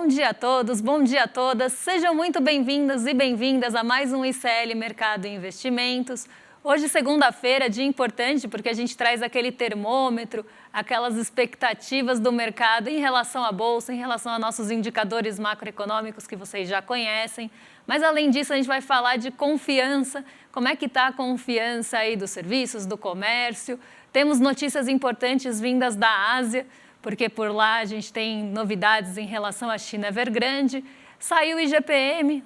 Bom dia a todos, bom dia a todas. Sejam muito bem-vindos e bem-vindas a mais um ICL Mercado e Investimentos. Hoje, segunda-feira, dia importante porque a gente traz aquele termômetro, aquelas expectativas do mercado em relação à Bolsa, em relação a nossos indicadores macroeconômicos que vocês já conhecem. Mas, além disso, a gente vai falar de confiança, como é que está a confiança aí dos serviços, do comércio. Temos notícias importantes vindas da Ásia, porque por lá a gente tem novidades em relação à China Evergrande. Saiu o IGPM,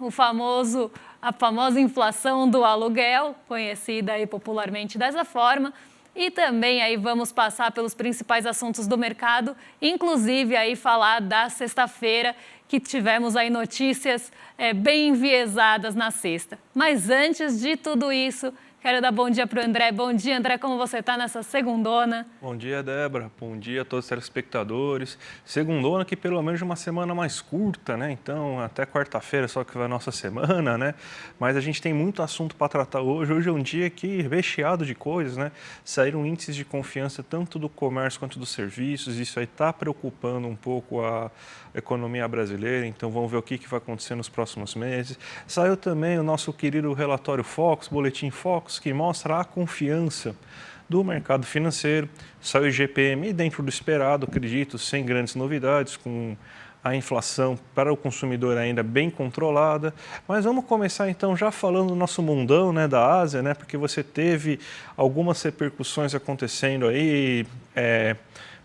a famosa inflação do aluguel, conhecida aí popularmente dessa forma. E também aí vamos passar pelos principais assuntos do mercado, inclusive aí falar da sexta-feira, que tivemos aí notícias bem enviesadas na sexta. Mas antes de tudo isso, quero dar bom dia para o André. Bom dia, André, como você está nessa segundona? Bom dia, Débora. Bom dia a todos os telespectadores. Segundona que pelo menos uma semana mais curta, né? Então, até quarta-feira só que vai a nossa semana, né? Mas a gente tem muito assunto para tratar hoje. Hoje é um dia que recheado de coisas, né? Saíram índices de confiança tanto do comércio quanto dos serviços. Isso aí está preocupando um pouco a economia brasileira. Então, vamos ver o que vai acontecer nos próximos meses. Saiu também o nosso querido relatório Focus, Boletim Focus, que mostra a confiança do mercado financeiro. Saiu o IGPM dentro do esperado, acredito, sem grandes novidades, com a inflação para o consumidor ainda bem controlada. Mas vamos começar então já falando do nosso mundão, né, da Ásia, né, porque você teve algumas repercussões acontecendo aí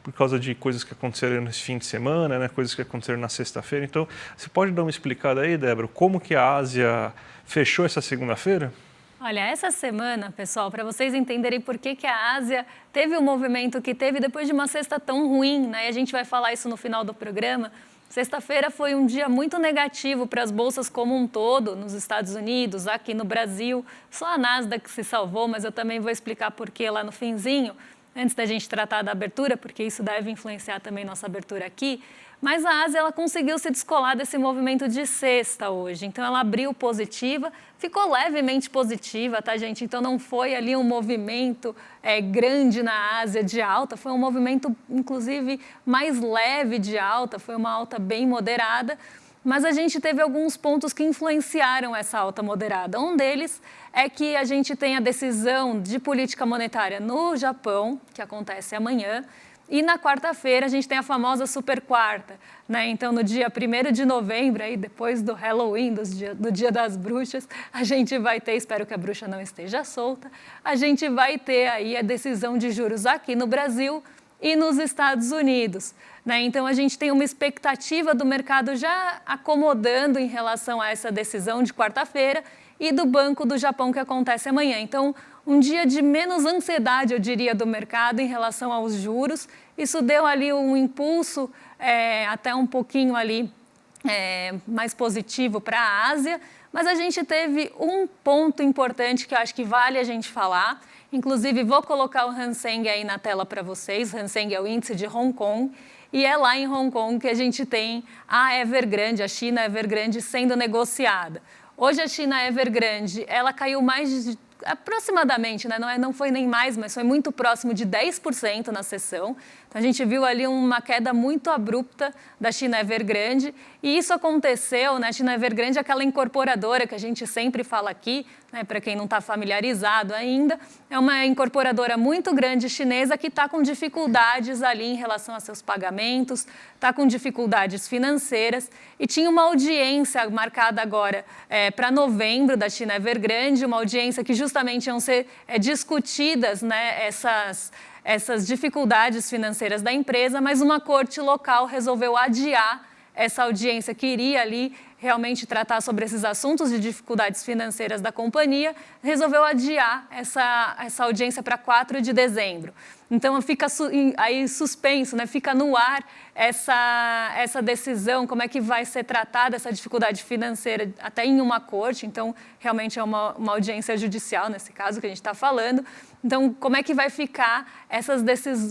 por causa de coisas que aconteceram nesse fim de semana, né, coisas que aconteceram na sexta-feira. Então, você pode dar uma explicada aí, Débora, como que a Ásia fechou essa segunda-feira? Olha, essa semana, pessoal, para vocês entenderem por que a Ásia teve o movimento que teve depois de uma sexta tão ruim, né? E a gente vai falar isso no final do programa. Sexta-feira foi um dia muito negativo para as bolsas como um todo, nos Estados Unidos, aqui no Brasil. Só a Nasdaq se salvou, mas eu também vou explicar por que lá no finzinho, antes da gente tratar da abertura, porque isso deve influenciar também nossa abertura aqui. Mas a Ásia ela conseguiu se descolar desse movimento de sexta hoje. Então, ela abriu positiva, ficou levemente positiva, tá, gente? Então, não foi ali um movimento grande na Ásia de alta, foi um movimento, inclusive, mais leve de alta, foi uma alta bem moderada. Mas a gente teve alguns pontos que influenciaram essa alta moderada. Um deles é que a gente tem a decisão de política monetária no Japão, que acontece amanhã, e na quarta-feira a gente tem a famosa super quarta, né? Então, no dia 1º de novembro, aí, depois do Halloween, do Dia das Bruxas, a gente vai ter, espero que a bruxa não esteja solta, a gente vai ter aí a decisão de juros aqui no Brasil e nos Estados Unidos, né? Então, a gente tem uma expectativa do mercado já acomodando em relação a essa decisão de quarta-feira e do Banco do Japão que acontece amanhã. Então, um dia de menos ansiedade, eu diria, do mercado em relação aos juros. Isso deu ali um impulso até um pouquinho ali mais positivo para a Ásia, mas a gente teve um ponto importante que eu acho que vale a gente falar. Inclusive, vou colocar o Hang Seng aí na tela para vocês. Hang Seng é o índice de Hong Kong. E é lá em Hong Kong que a gente tem a Evergrande, a China Evergrande sendo negociada. Hoje a China Evergrande, ela caiu aproximadamente, né? Não foi nem mais, mas foi muito próximo de 10% na sessão. Então, a gente viu ali uma queda muito abrupta da China Evergrande e isso aconteceu, né? A China Evergrande é aquela incorporadora que a gente sempre fala aqui, né? Para quem não está familiarizado ainda, é uma incorporadora muito grande chinesa que está com dificuldades ali em relação a seus pagamentos, está com dificuldades financeiras e tinha uma audiência marcada agora para novembro da China Evergrande, uma audiência que justamente iam ser discutidas, né, essas dificuldades financeiras da empresa, mas uma corte local resolveu adiar essa audiência que iria ali realmente tratar sobre esses assuntos de dificuldades financeiras da companhia, resolveu adiar essa audiência para 4 de dezembro. Então, fica aí suspenso, né? Fica no ar essa decisão, como é que vai ser tratada essa dificuldade financeira até em uma corte. Então, realmente é uma audiência judicial, nesse caso, que a gente está falando. Então, como é que vai ficar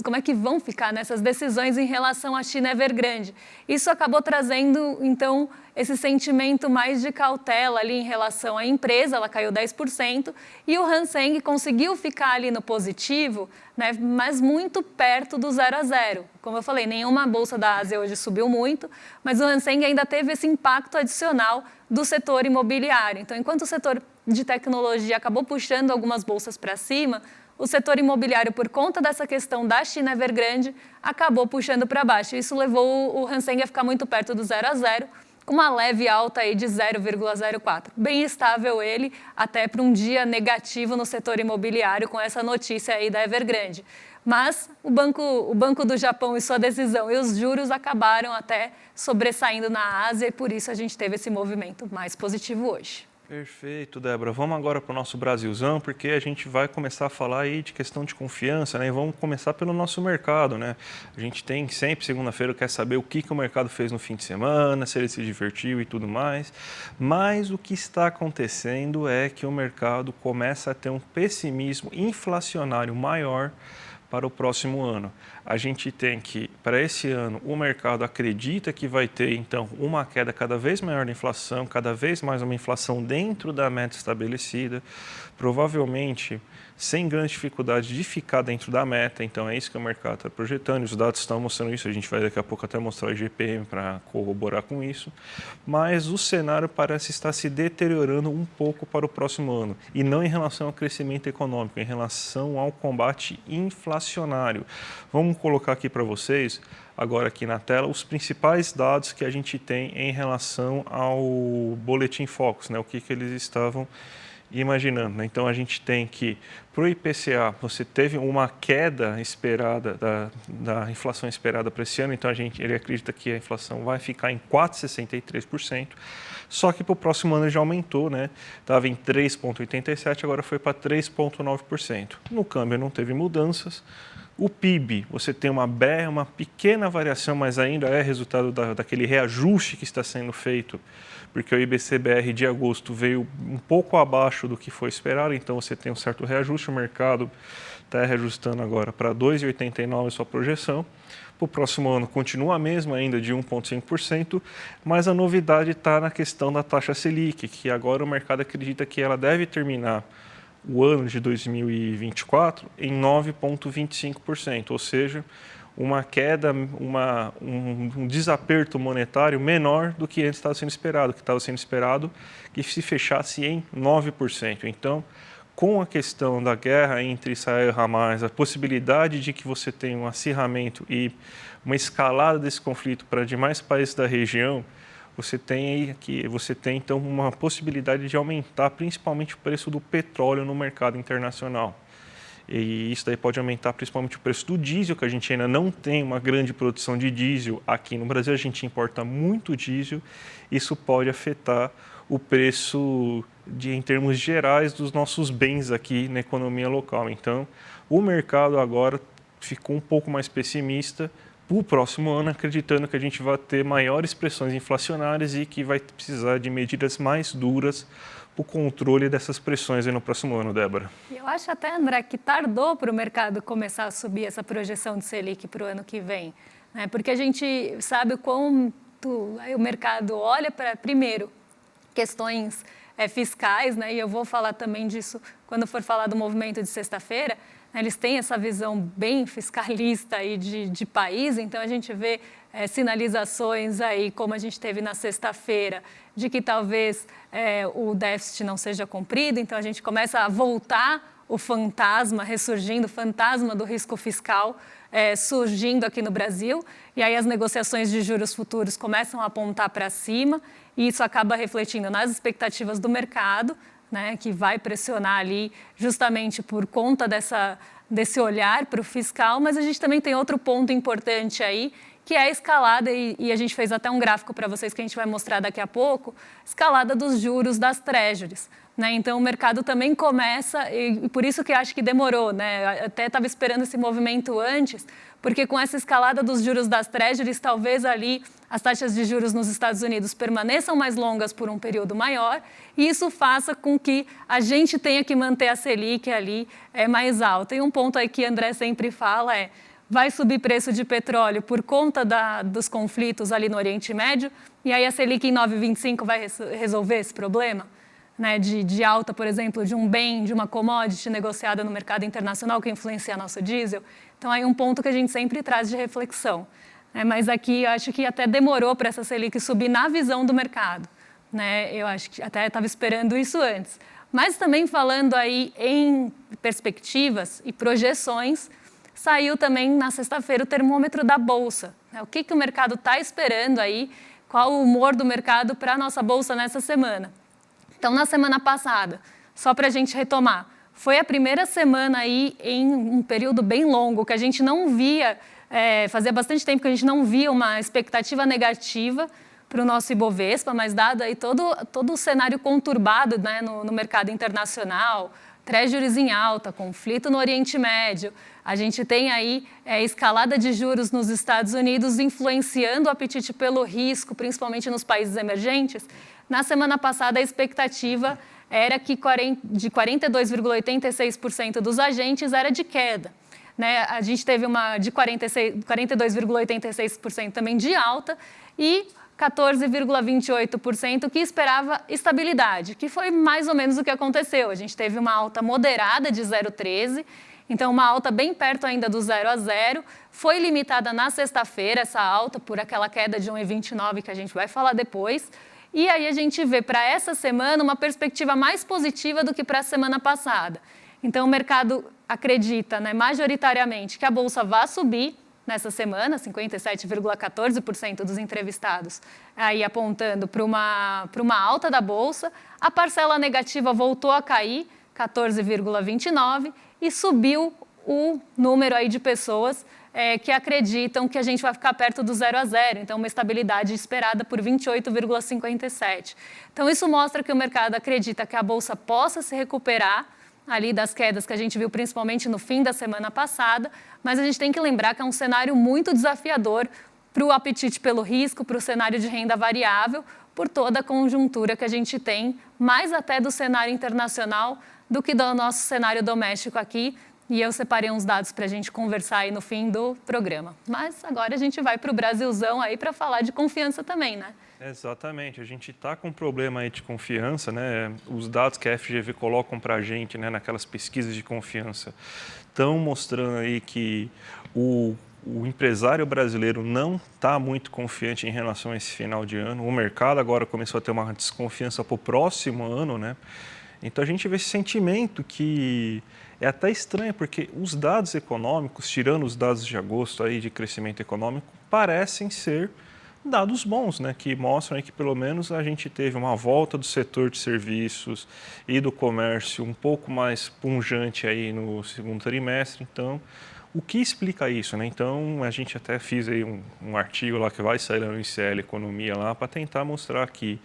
como é que vão ficar nessas decisões em relação à China Evergrande? Isso acabou trazendo, então, esse sentimento mais de cautela ali em relação à empresa, ela caiu 10%, e o Hang Seng conseguiu ficar ali no positivo, né, mas muito perto do 0 a 0. Como eu falei, nenhuma bolsa da Ásia hoje subiu muito, mas o Hang Seng ainda teve esse impacto adicional do setor imobiliário. Então, enquanto o setor de tecnologia acabou puxando algumas bolsas para cima, o setor imobiliário, por conta dessa questão da China Evergrande, acabou puxando para baixo. Isso levou o Hang Seng a ficar muito perto do 0 a 0, com uma leve alta aí de 0,04. Bem estável ele, até para um dia negativo no setor imobiliário, com essa notícia aí da Evergrande. Mas o Banco do Japão e sua decisão e os juros acabaram até sobressaindo na Ásia, e por isso a gente teve esse movimento mais positivo hoje. Perfeito, Débora. Vamos agora para o nosso Brasilzão, porque a gente vai começar a falar aí de questão de confiança, né? E vamos começar pelo nosso mercado, né? A gente tem sempre, segunda-feira, quer saber o que o mercado fez no fim de semana, se ele se divertiu e tudo mais. Mas o que está acontecendo é que o mercado começa a ter um pessimismo inflacionário maior para o próximo ano. A gente tem que, para esse ano, o mercado acredita que vai ter, então, uma queda cada vez maior da inflação, cada vez mais uma inflação dentro da meta estabelecida, provavelmente sem grande dificuldade de ficar dentro da meta. Então, é isso que o mercado está projetando, os dados estão mostrando isso, a gente vai daqui a pouco até mostrar o IGPM para corroborar com isso, mas o cenário parece estar se deteriorando um pouco para o próximo ano, e não em relação ao crescimento econômico, em relação ao combate inflacionário. Vamos colocar aqui para vocês, agora aqui na tela, os principais dados que a gente tem em relação ao Boletim Focus, né? O que eles estavam imaginando, né? Então, a gente tem que, para o IPCA, você teve uma queda esperada da inflação esperada para esse ano, então ele acredita que a inflação vai ficar em 4,63%, só que para o próximo ano já aumentou, né? Estava em 3,87%, agora foi para 3,9%. No câmbio não teve mudanças. O PIB, você tem uma pequena variação, mas ainda é resultado daquele reajuste que está sendo feito, porque o IBC-BR de agosto veio um pouco abaixo do que foi esperado, então você tem um certo reajuste, o mercado está reajustando agora para 2,89% sua projeção. Para o próximo ano continua a mesma, ainda de 1,5%, mas a novidade está na questão da taxa Selic, que agora o mercado acredita que ela deve terminar o ano de 2024 em 9,25%, ou seja, uma queda, um desaperto monetário menor do que antes estava sendo esperado, que se fechasse em 9%. Então, com a questão da guerra entre Israel e Hamas, a possibilidade de que você tenha um acirramento e uma escalada desse conflito para demais países da região, você tem então uma possibilidade de aumentar principalmente o preço do petróleo no mercado internacional. E isso daí pode aumentar principalmente o preço do diesel, que a gente ainda não tem uma grande produção de diesel aqui no Brasil, a gente importa muito diesel, isso pode afetar o preço em termos gerais dos nossos bens aqui na economia local. Então, o mercado agora ficou um pouco mais pessimista para o próximo ano, acreditando que a gente vai ter maiores pressões inflacionárias e que vai precisar de medidas mais duras para o controle dessas pressões aí no próximo ano, Débora. Eu acho até, André, que tardou para o mercado começar a subir essa projeção de Selic para o ano que vem, né? Porque a gente sabe o quanto o mercado olha para, primeiro, questões fiscais, né? E eu vou falar também disso quando for falar do movimento de sexta-feira. Eles têm essa visão bem fiscalista aí de país, então a gente vê sinalizações aí, como a gente teve na sexta-feira, de que talvez o déficit não seja cumprido, então a gente começa a voltar o fantasma, ressurgindo, o fantasma do risco fiscal surgindo aqui no Brasil, e aí as negociações de juros futuros começam a apontar para cima, e isso acaba refletindo nas expectativas do mercado, né, que vai pressionar ali justamente por conta desse olhar para o fiscal, mas a gente também tem outro ponto importante aí, que é a escalada, e a gente fez até um gráfico para vocês que a gente vai mostrar daqui a pouco, escalada dos juros das treasuries, né? Então o mercado também começa, e por isso que eu acho que demorou, né? Até estava esperando esse movimento antes, porque com essa escalada dos juros das treasuries, talvez ali as taxas de juros nos Estados Unidos permaneçam mais longas por um período maior, e isso faça com que a gente tenha que manter a Selic ali mais alta. E um ponto aí que André sempre fala vai subir preço de petróleo por conta dos conflitos ali no Oriente Médio, e aí a Selic em 9,25 vai resolver esse problema? né, de alta, por exemplo, de um bem, de uma commodity negociada no mercado internacional que influencia nosso diesel. Então, aí um ponto que a gente sempre traz de reflexão. Mas aqui, eu acho que até demorou para essa Selic subir na visão do mercado. Né? Eu acho que até estava esperando isso antes. Mas também falando aí em perspectivas e projeções, saiu também na sexta-feira o termômetro da Bolsa. O que o mercado está esperando aí, qual o humor do mercado para a nossa Bolsa nessa semana. Então, na semana passada, só para a gente retomar, foi a primeira semana aí em um período bem longo que a gente não via, fazia bastante tempo que a gente não via uma expectativa negativa para o nosso Ibovespa, mas dado aí todo o cenário conturbado, né, no mercado internacional, treasuries em alta, conflito no Oriente Médio, a gente tem aí escalada de juros nos Estados Unidos influenciando o apetite pelo risco, principalmente nos países emergentes. Na semana passada, a expectativa era que de 42,86% dos agentes era de queda. Né? A gente teve uma de 42,86% também de alta e 14,28% que esperava estabilidade, que foi mais ou menos o que aconteceu. A gente teve uma alta moderada de 0,13%, então uma alta bem perto ainda do 0 a 0. Foi limitada na sexta-feira essa alta por aquela queda de 1,29 que a gente vai falar depois. E aí a gente vê para essa semana uma perspectiva mais positiva do que para a semana passada. Então o mercado acredita, né, majoritariamente que a Bolsa vai subir nessa semana, 57,14% dos entrevistados aí apontando para uma alta da Bolsa. A parcela negativa voltou a cair, 14,29%, e subiu o número aí de pessoas que acreditam que a gente vai ficar perto do 0 a 0, então uma estabilidade esperada por 28,57. Então isso mostra que o mercado acredita que a Bolsa possa se recuperar ali das quedas que a gente viu principalmente no fim da semana passada, mas a gente tem que lembrar que é um cenário muito desafiador para o apetite pelo risco, para o cenário de renda variável, por toda a conjuntura que a gente tem, mais até do cenário internacional do que do nosso cenário doméstico aqui. E eu separei uns dados para a gente conversar aí no fim do programa. Mas agora a gente vai para o Brasilzão aí para falar de confiança também, né? Exatamente, a gente está com um problema aí de confiança, né? Os dados que a FGV colocam para a gente, né, naquelas pesquisas de confiança, estão mostrando aí que o empresário brasileiro não está muito confiante em relação a esse final de ano. O mercado agora começou a ter uma desconfiança para o próximo ano, né? Então a gente vê esse sentimento que é até estranho, porque os dados econômicos, tirando os dados de agosto aí de crescimento econômico, parecem ser dados bons, né? Que mostram aí que pelo menos a gente teve uma volta do setor de serviços e do comércio um pouco mais pungente aí no segundo trimestre. Então, o que explica isso, né? Então, a gente até fez aí um artigo lá que vai sair no ICL Economia lá para tentar mostrar que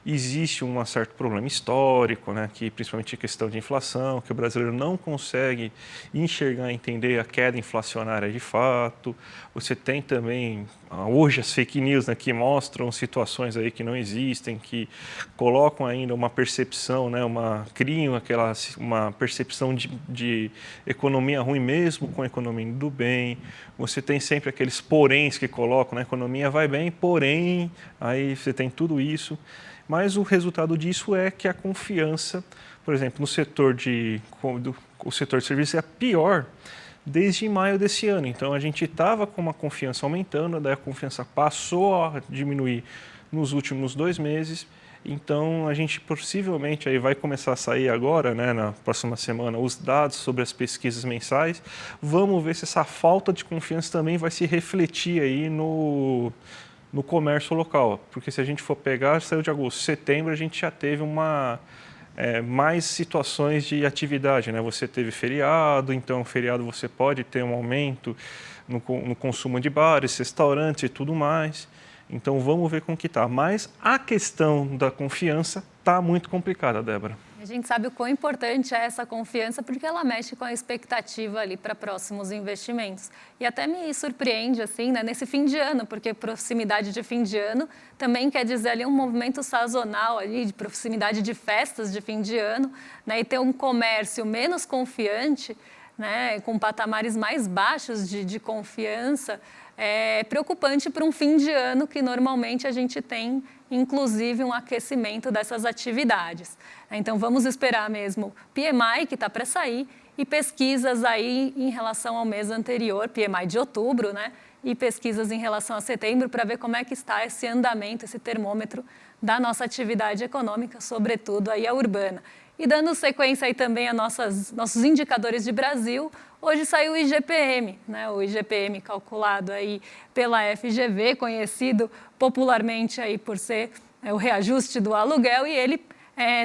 existe um certo problema histórico, né, que principalmente a questão de inflação, que o brasileiro não consegue enxergar, entender a queda inflacionária de fato. Você tem também, hoje, as fake news, né, que mostram situações aí que não existem, que colocam ainda uma percepção, né, criam uma percepção de economia ruim mesmo com a economia indo bem. Você tem sempre aqueles poréns que colocam, né, a economia vai bem, porém, aí você tem tudo isso. Mas o resultado disso é que a confiança, por exemplo, no setor o setor de serviços é pior desde maio desse ano. Então, a gente estava com uma confiança aumentando, daí a confiança passou a diminuir nos últimos 2 meses. Então, a gente possivelmente aí vai começar a sair agora, né, na próxima semana, os dados sobre as pesquisas mensais. Vamos ver se essa falta de confiança também vai se refletir aí no comércio local, porque se a gente for pegar, saiu de agosto, setembro, a gente já teve mais situações de atividade, né? Você teve feriado, então feriado você pode ter um aumento no consumo de bares, restaurantes e tudo mais. Então vamos ver como que está. Mas a questão da confiança está muito complicada, Débora. A gente sabe o quão importante é essa confiança porque ela mexe com a expectativa ali para próximos investimentos. E até me surpreende, assim, né, nesse fim de ano, porque proximidade de fim de ano também quer dizer ali um movimento sazonal ali, de proximidade de festas de fim de ano, né, e ter um comércio menos confiante, né, com patamares mais baixos de confiança, preocupante para um fim de ano que normalmente a gente tem, inclusive, um aquecimento dessas atividades. Então, vamos esperar mesmo PMI, que está para sair, e pesquisas aí em relação ao mês anterior, PMI de outubro, né? E pesquisas em relação a setembro, para ver como é que está esse andamento, esse termômetro da nossa atividade econômica, sobretudo aí a urbana. E dando sequência aí também a nossos indicadores de Brasil, hoje saiu o IGPM, né? O IGPM calculado aí pela FGV, conhecido popularmente aí por ser o reajuste do aluguel, e ele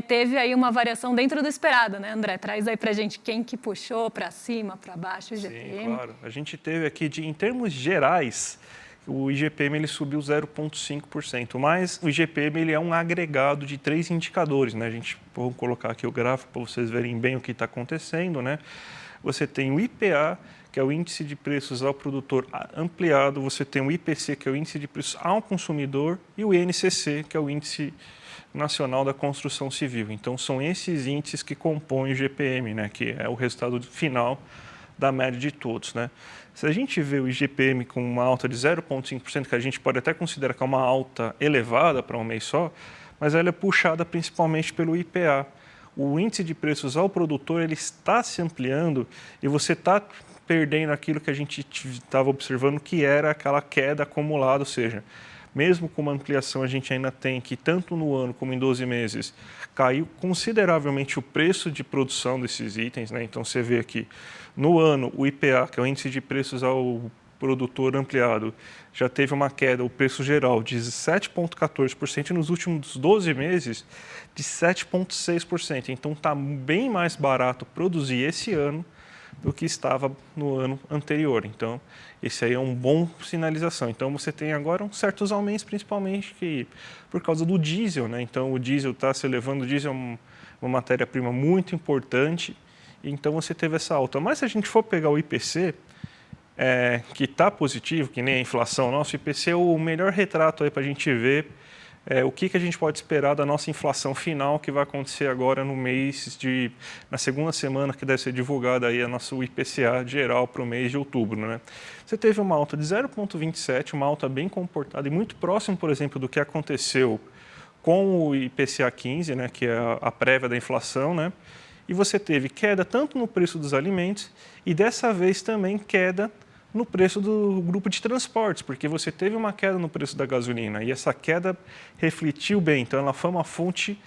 teve aí uma variação dentro do esperado, né, André? Traz aí para a gente quem que puxou para cima, para baixo o IGPM. Sim, claro. A gente teve aqui, em termos gerais, o IGPM ele subiu 0,5%, mas o IGPM ele é um agregado de 3 indicadores, né? Vou colocar aqui o gráfico para vocês verem bem o que está acontecendo, né? Você tem o IPA, que é o Índice de Preços ao Produtor Ampliado, você tem o IPC, que é o Índice de Preços ao Consumidor, e o INCC, que é o Índice Nacional da Construção Civil. Então, são esses índices que compõem o IGPM, né? Que é o resultado final da média de todos, né? Se a gente vê o IGPM com uma alta de 0,5%, que a gente pode até considerar que é uma alta elevada para um mês só, mas ela é puxada principalmente pelo IPA. O índice de preços ao produtor ele está se ampliando e você está perdendo aquilo que a gente estava observando, que era aquela queda acumulada, ou seja, mesmo com uma ampliação, a gente ainda tem que, tanto no ano como em 12 meses, caiu consideravelmente o preço de produção desses itens, né? Então, você vê aqui, no ano, o IPA, que é o Índice de Preços ao Produtor Ampliado, já teve uma queda, o preço geral, de 7,14%, e nos últimos 12 meses, de 7,6%. Então, está bem mais barato produzir esse ano do que estava no ano anterior. Então, esse aí é um bom sinalização. Então, você tem agora certos aumentos, principalmente por causa do diesel, né? Então, o diesel está se elevando, o diesel é uma matéria-prima muito importante, então você teve essa alta. Mas se a gente for pegar o IPC, que está positivo, que nem a inflação, nosso IPC é o melhor retrato aí para a gente ver o que a gente pode esperar da nossa inflação final, que vai acontecer agora na segunda semana, que deve ser divulgada aí a nossa IPCA geral para o mês de outubro, né? Você teve uma alta de 0,27, uma alta bem comportada e muito próximo, por exemplo, do que aconteceu com o IPCA 15, né, que é a prévia da inflação, né? E você teve queda tanto no preço dos alimentos e dessa vez também queda no preço do grupo de transportes, porque você teve uma queda no preço da gasolina e essa queda refletiu bem, então ela foi uma fonte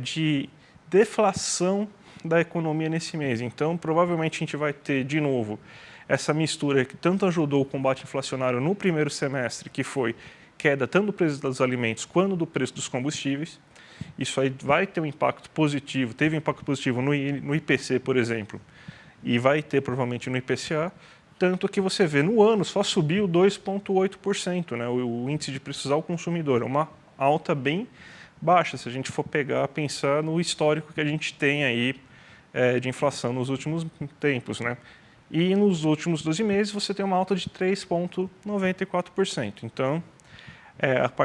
de deflação da economia nesse mês. Então, provavelmente a gente vai ter de novo essa mistura que tanto ajudou o combate inflacionário no primeiro semestre, que foi queda tanto do preço dos alimentos quanto do preço dos combustíveis. Isso aí vai ter um impacto positivo, teve um impacto positivo no IPC, por exemplo, e vai ter provavelmente no IPCA, tanto que você vê no ano só subiu 2,8%, né? O índice de preços ao consumidor, é uma alta bem baixa, se a gente for pensar no histórico que a gente tem aí de inflação nos últimos tempos, né? E nos últimos 12 meses você tem uma alta de 3,94%. Então,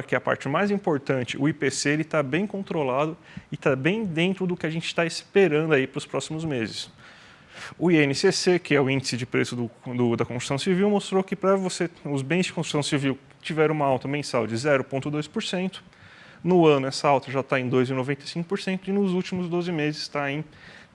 que é a parte mais importante, o IPC está bem controlado e está bem dentro do que a gente está esperando aí para os próximos meses. O INCC, que é o índice de preço da construção civil, mostrou que os bens de construção civil tiveram uma alta mensal de 0,2%. No ano, essa alta já está em 2,95% e nos últimos 12 meses está em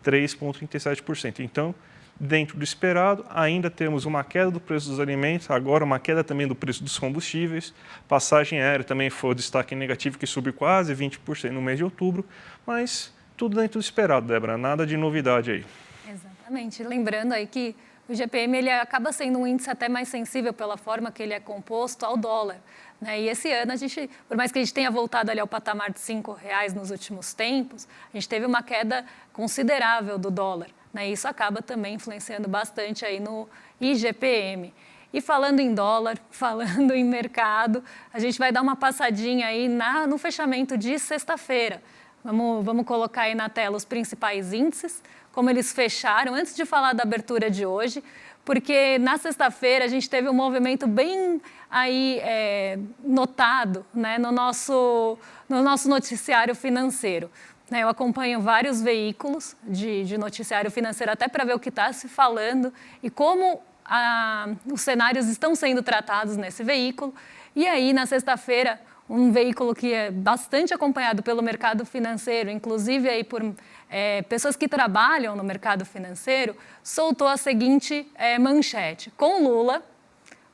3,37%. Então, dentro do esperado, ainda temos uma queda do preço dos alimentos, agora uma queda também do preço dos combustíveis. Passagem aérea também foi o destaque negativo, que subiu quase 20% no mês de outubro, mas tudo dentro do esperado, Débora, nada de novidade aí. Exatamente. Lembrando aí que o IGPM ele acaba sendo um índice até mais sensível pela forma que ele é composto ao dólar, né? E esse ano, por mais que a gente tenha voltado ali ao patamar de R$5 nos últimos tempos, a gente teve uma queda considerável do dólar, né? E isso acaba também influenciando bastante aí no IGPM. E falando em dólar, falando em mercado, a gente vai dar uma passadinha aí no fechamento de sexta-feira. Vamos colocar aí na tela os principais índices, como eles fecharam, antes de falar da abertura de hoje, porque na sexta-feira a gente teve um movimento bem aí notado, né, no nosso noticiário financeiro. Eu acompanho vários veículos de noticiário financeiro até para ver o que está se falando e como os cenários estão sendo tratados nesse veículo. E aí, na sexta-feira, um veículo que é bastante acompanhado pelo mercado financeiro, inclusive aí por pessoas que trabalham no mercado financeiro, soltou a seguinte manchete: com Lula,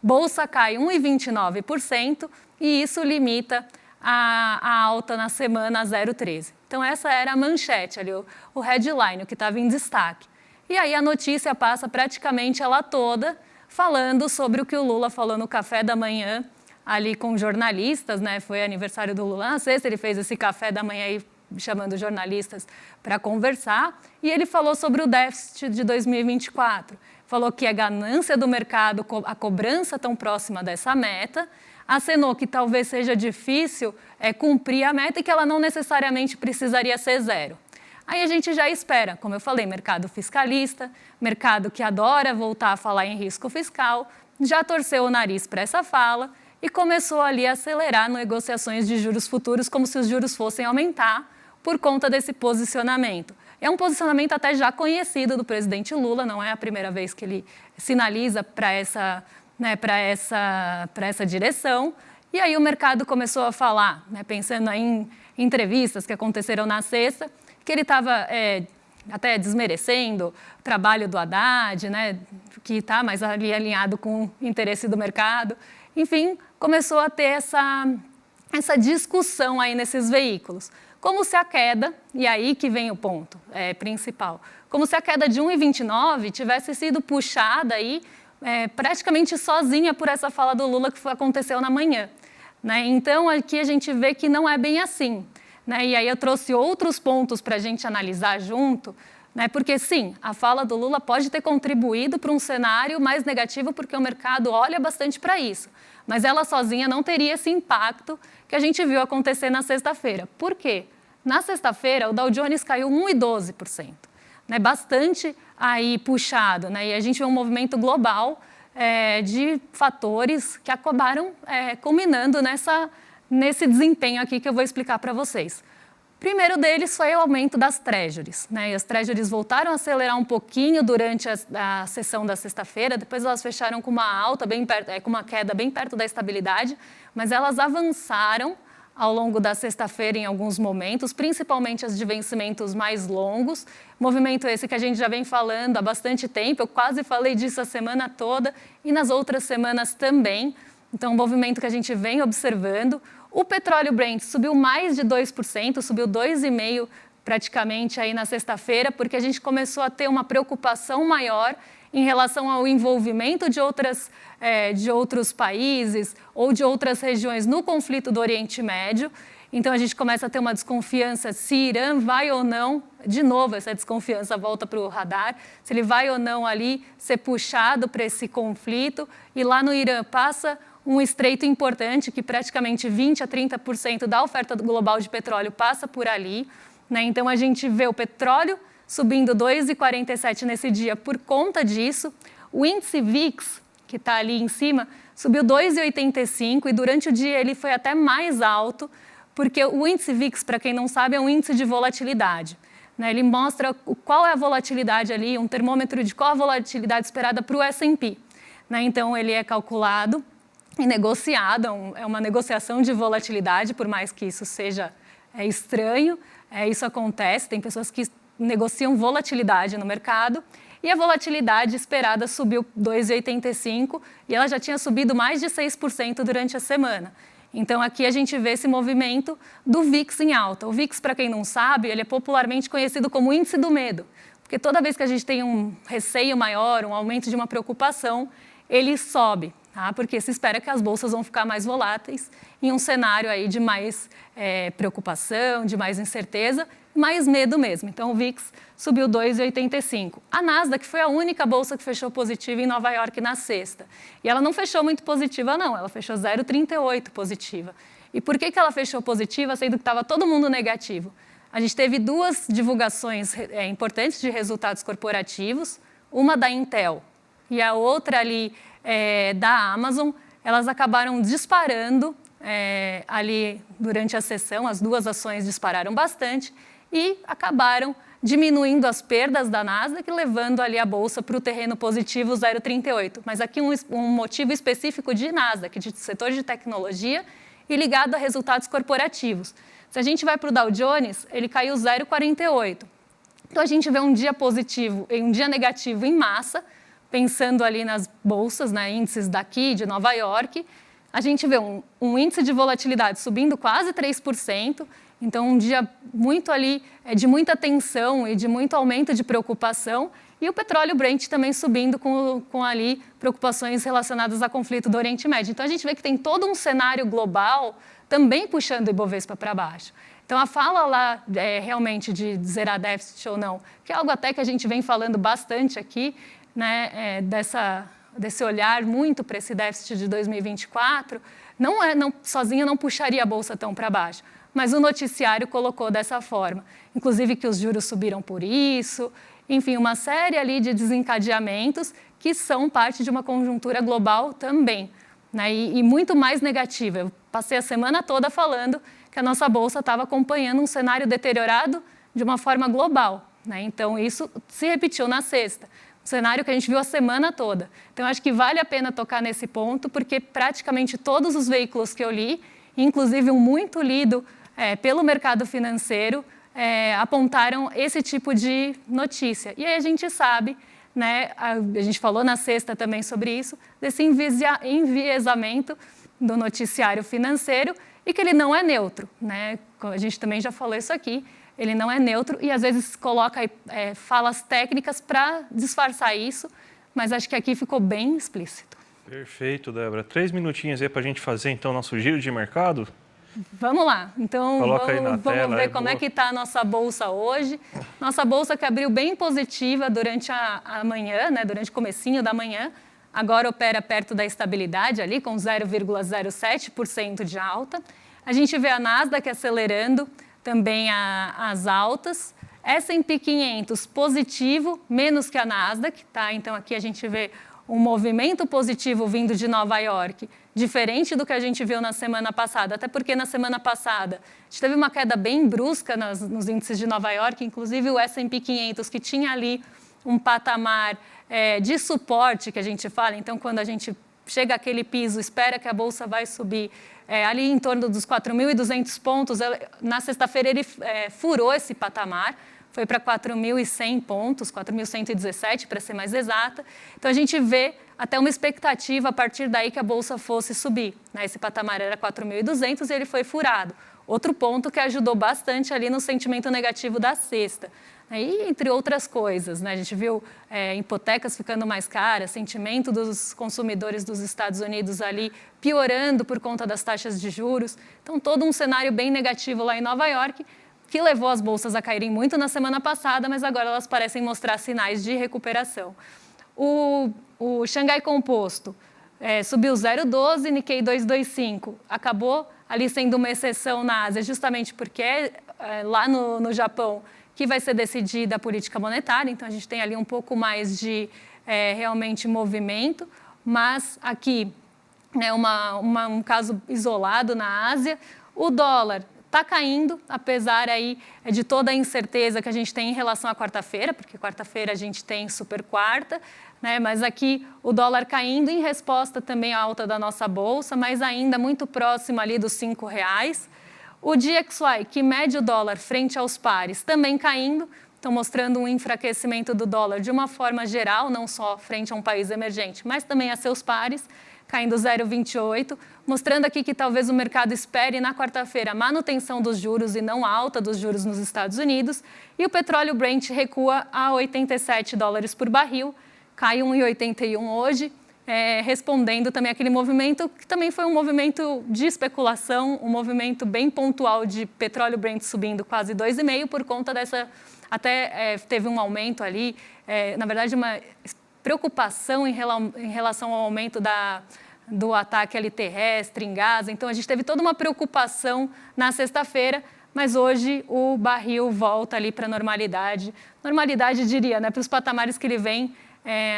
Bolsa cai 1,29% e isso limita a alta na semana a 0,13%. Então, essa era a manchete ali, o headline, o que estava em destaque. E aí a notícia passa praticamente ela toda falando sobre o que o Lula falou no café da manhã ali com jornalistas, né? Foi aniversário do Lula na sexta, ele fez esse café da manhã aí chamando jornalistas para conversar, e ele falou sobre o déficit de 2024. Falou que a ganância do mercado, a cobrança tão próxima dessa meta, acenou que talvez seja difícil cumprir a meta e que ela não necessariamente precisaria ser zero. Aí a gente já espera, como eu falei, mercado fiscalista, mercado que adora voltar a falar em risco fiscal, já torceu o nariz para essa fala e começou ali a acelerar negociações de juros futuros como se os juros fossem aumentar por conta desse posicionamento. É um posicionamento até já conhecido do presidente Lula, não é a primeira vez que ele sinaliza para essa direção. E aí o mercado começou a falar, né, pensando em entrevistas que aconteceram na sexta, que ele estava até desmerecendo o trabalho do Haddad, né, que está mais ali alinhado com o interesse do mercado. Enfim, começou a ter essa discussão aí nesses veículos. Como se a queda, e aí que vem o ponto principal, como se a queda de 1,29 tivesse sido puxada aí praticamente sozinha por essa fala do Lula que aconteceu na manhã. Né? Então, aqui a gente vê que não é bem assim. Né? E aí eu trouxe outros pontos para a gente analisar junto, né? Porque sim, a fala do Lula pode ter contribuído para um cenário mais negativo porque o mercado olha bastante para isso, mas ela sozinha não teria esse impacto que a gente viu acontecer na sexta-feira. Por quê? Na sexta-feira, o Dow Jones caiu 1,12%, né? Bastante aí puxado, né? E a gente vê um movimento global de fatores que acabaram culminando nesse desempenho aqui que eu vou explicar para vocês. O primeiro deles foi o aumento das treasuries, né? E as treasuries voltaram a acelerar um pouquinho durante a sessão da sexta-feira, depois elas fecharam com uma alta bem perto, com uma queda bem perto da estabilidade, mas elas avançaram ao longo da sexta-feira em alguns momentos, principalmente as de vencimentos mais longos. Movimento esse que a gente já vem falando há bastante tempo, eu quase falei disso a semana toda e nas outras semanas também. Então, um movimento que a gente vem observando. O petróleo Brent subiu mais de 2%, subiu 2,5% praticamente aí na sexta-feira, porque a gente começou a ter uma preocupação maior em relação ao envolvimento de outros países ou de outras regiões no conflito do Oriente Médio. Então, a gente começa a ter uma desconfiança se Irã vai ou não, de novo, essa desconfiança volta para o radar, se ele vai ou não ali ser puxado para esse conflito. E lá no Irã passa um estreito importante, que praticamente 20% a 30% da oferta global de petróleo passa por ali. Né? Então, a gente vê o petróleo subindo 2,47 nesse dia por conta disso. O índice VIX, que está ali em cima, subiu 2,85 e durante o dia ele foi até mais alto, porque o índice VIX, para quem não sabe, é um índice de volatilidade. Né? Ele mostra qual é a volatilidade ali, um termômetro de qual a volatilidade esperada para o S&P. Né? Então, ele é calculado e negociado, é uma negociação de volatilidade, por mais que isso seja estranho, isso acontece, tem pessoas que negociam volatilidade no mercado, e a volatilidade esperada subiu 2,85% e ela já tinha subido mais de 6% durante a semana. Então, aqui a gente vê esse movimento do VIX em alta. O VIX, para quem não sabe, ele é popularmente conhecido como índice do medo, porque toda vez que a gente tem um receio maior, um aumento de uma preocupação, ele sobe. Porque se espera que as bolsas vão ficar mais voláteis em um cenário aí de mais preocupação, de mais incerteza, mais medo mesmo. Então, o VIX subiu 2,85. A Nasdaq foi a única bolsa que fechou positiva em Nova York na sexta. E ela não fechou muito positiva, não. Ela fechou 0,38 positiva. E por que ela fechou positiva, sendo que estava todo mundo negativo? A gente teve duas divulgações importantes de resultados corporativos, uma da Intel e a outra ali da Amazon. Elas acabaram disparando ali durante a sessão, as duas ações dispararam bastante e acabaram diminuindo as perdas da Nasdaq, levando ali a bolsa para o terreno positivo 0,38. Mas aqui um motivo específico de Nasdaq, de setor de tecnologia e ligado a resultados corporativos. Se a gente vai para o Dow Jones, ele caiu 0,48. Então, a gente vê um dia positivo e um dia negativo em massa, pensando ali nas bolsas, né, índices daqui de Nova York. A gente vê um índice de volatilidade subindo quase 3%, então um dia muito ali de muita tensão e de muito aumento de preocupação, e o petróleo Brent também subindo com ali preocupações relacionadas ao conflito do Oriente Médio. Então a gente vê que tem todo um cenário global também puxando o Ibovespa para baixo. Então a fala lá realmente de zerar déficit ou não, que é algo até que a gente vem falando bastante aqui, né, desse olhar muito para esse déficit de 2024, sozinha não puxaria a Bolsa tão para baixo, mas o noticiário colocou dessa forma. Inclusive que os juros subiram por isso, enfim, uma série ali de desencadeamentos que são parte de uma conjuntura global também, né, e muito mais negativa. Eu passei a semana toda falando que a nossa Bolsa estava acompanhando um cenário deteriorado de uma forma global, né, então isso se repetiu na sexta. Cenário que a gente viu a semana toda. Então, acho que vale a pena tocar nesse ponto, porque praticamente todos os veículos que eu li, inclusive um muito lido pelo mercado financeiro, apontaram esse tipo de notícia. E aí a gente sabe, né, a gente falou na sexta também sobre isso, desse enviesamento do noticiário financeiro e que ele não é neutro, né? A gente também já falou isso aqui. Ele não é neutro e, às vezes, coloca falas técnicas para disfarçar isso, mas acho que aqui ficou bem explícito. Perfeito, Débora. 3 minutinhos aí para a gente fazer, então, nosso giro de mercado? Vamos lá. Então, vamos ver como é que está a nossa Bolsa hoje. Nossa Bolsa que abriu bem positiva durante a manhã, né, durante o comecinho da manhã. Agora opera perto da estabilidade ali, com 0,07% de alta. A gente vê a Nasdaq acelerando, também as altas, S&P 500 positivo, menos que a Nasdaq, tá? Então aqui a gente vê um movimento positivo vindo de Nova York, diferente do que a gente viu na semana passada, até porque na semana passada a gente teve uma queda bem brusca nos índices de Nova York, inclusive o S&P 500, que tinha ali um patamar de suporte, que a gente fala, então quando a gente chega àquele piso, espera que a Bolsa vai subir, ali em torno dos 4.200 pontos, na sexta-feira ele furou esse patamar, foi para 4.100 pontos, 4.117 para ser mais exata. Então a gente vê até uma expectativa a partir daí que a Bolsa fosse subir, né? Esse patamar era 4.200 e ele foi furado. Outro ponto que ajudou bastante ali no sentimento negativo da sexta. E entre outras coisas, né? A gente viu hipotecas ficando mais caras, sentimento dos consumidores dos Estados Unidos ali piorando por conta das taxas de juros. Então, todo um cenário bem negativo lá em Nova York, que levou as bolsas a caírem muito na semana passada, mas agora elas parecem mostrar sinais de recuperação. O Xangai Composto subiu 0,12, Nikkei 225, acabou ali sendo uma exceção na Ásia, justamente porque lá no Japão que vai ser decidida a política monetária, então a gente tem ali um pouco mais de realmente movimento, mas aqui um caso isolado na Ásia, o dólar está caindo, apesar aí de toda a incerteza que a gente tem em relação à quarta-feira, porque quarta-feira a gente tem super quarta, né? Mas aqui o dólar caindo em resposta também à alta da nossa bolsa, mas ainda muito próximo ali dos R$5. O DXY, que mede o dólar frente aos pares, também caindo, então mostrando um enfraquecimento do dólar de uma forma geral, não só frente a um país emergente, mas também a seus pares, caindo 0,28, mostrando aqui que talvez o mercado espere na quarta-feira a manutenção dos juros e não a alta dos juros nos Estados Unidos. E o petróleo Brent recua a $87 por barril, cai 1,81 hoje, respondendo também aquele movimento que também foi um movimento de especulação, um movimento bem pontual de petróleo Brent subindo quase 2,5 por conta dessa, até teve um aumento ali, na verdade uma preocupação em relação ao aumento do ataque ali terrestre em Gaza. Então, a gente teve toda uma preocupação na sexta-feira, mas hoje o barril volta ali para a normalidade. Normalidade, diria, né, para os patamares que ele vem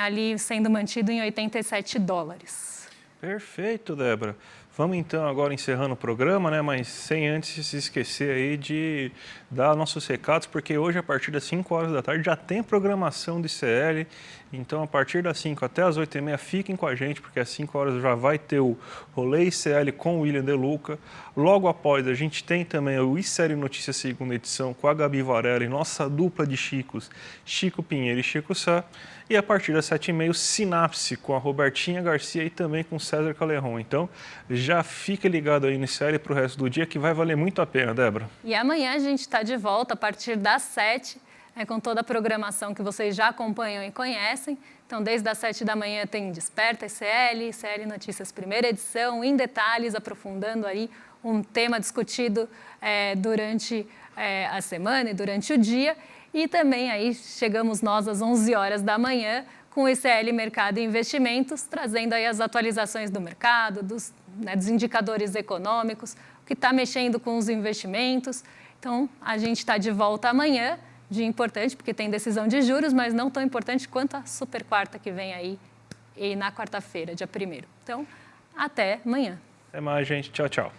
ali sendo mantido em $87. Perfeito, Débora. Vamos então agora encerrando o programa, né? Mas sem antes se esquecer aí de dar nossos recados, porque hoje a partir das 5 horas da tarde já tem programação do ICL. Então a partir das 5 até as 8h30 fiquem com a gente, porque às 5 horas já vai ter o Rolê ICL com o William De Luca. Logo após a gente tem também o ICL Notícias segunda edição com a Gabi Varela e nossa dupla de Chicos, Chico Pinheiro e Chico Sá. E a partir das 7h30, Sinapse com a Robertinha Garcia e também com o César Calerron. Então, já fica ligado aí no ICL para o resto do dia, que vai valer muito a pena, Débora. E amanhã a gente está de volta a partir das 7, com toda a programação que vocês já acompanham e conhecem. Então, desde as 7 da manhã tem Desperta ICL, ICL Notícias primeira edição, em detalhes, aprofundando aí um tema discutido durante a semana e durante o dia. E também aí chegamos nós às 11 horas da manhã com o ICL Mercado e Investimentos, trazendo aí as atualizações do mercado, dos indicadores econômicos, o que está mexendo com os investimentos. Então, a gente está de volta amanhã, dia importante, porque tem decisão de juros, mas não tão importante quanto a super quarta que vem aí e na quarta-feira, dia 1º. Então, até amanhã. Até mais, gente. Tchau, tchau.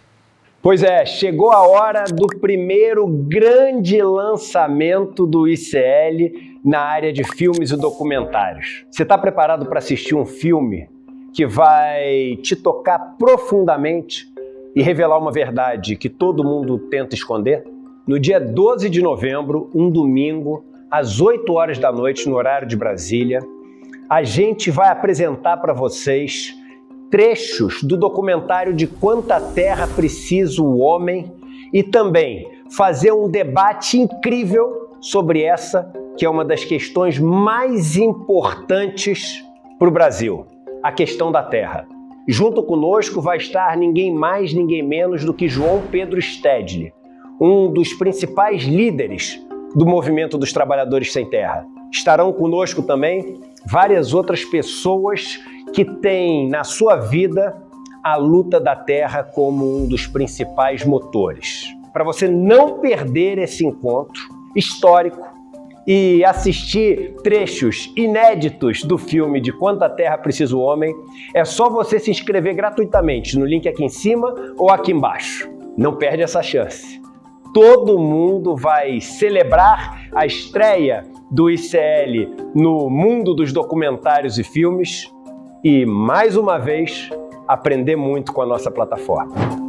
Pois é, chegou a hora do primeiro grande lançamento do ICL na área de filmes e documentários. Você está preparado para assistir um filme que vai te tocar profundamente e revelar uma verdade que todo mundo tenta esconder? No dia 12 de novembro, um domingo, às 8 horas da noite, no horário de Brasília, a gente vai apresentar para vocês trechos do documentário De Quanta Terra Precisa o Homem e também fazer um debate incrível sobre essa, que é uma das questões mais importantes para o Brasil, a questão da terra. Junto conosco vai estar ninguém mais, ninguém menos do que João Pedro Stedley, um dos principais líderes do movimento dos trabalhadores sem terra. Estarão conosco também várias outras pessoas que têm na sua vida a luta da terra como um dos principais motores. Para você não perder esse encontro histórico e assistir trechos inéditos do filme De Quanta Terra Precisa o Homem, é só você se inscrever gratuitamente no link aqui em cima ou aqui embaixo. Não perde essa chance. Todo mundo vai celebrar a estreia do ICL no mundo dos documentários e filmes e, mais uma vez, aprender muito com a nossa plataforma.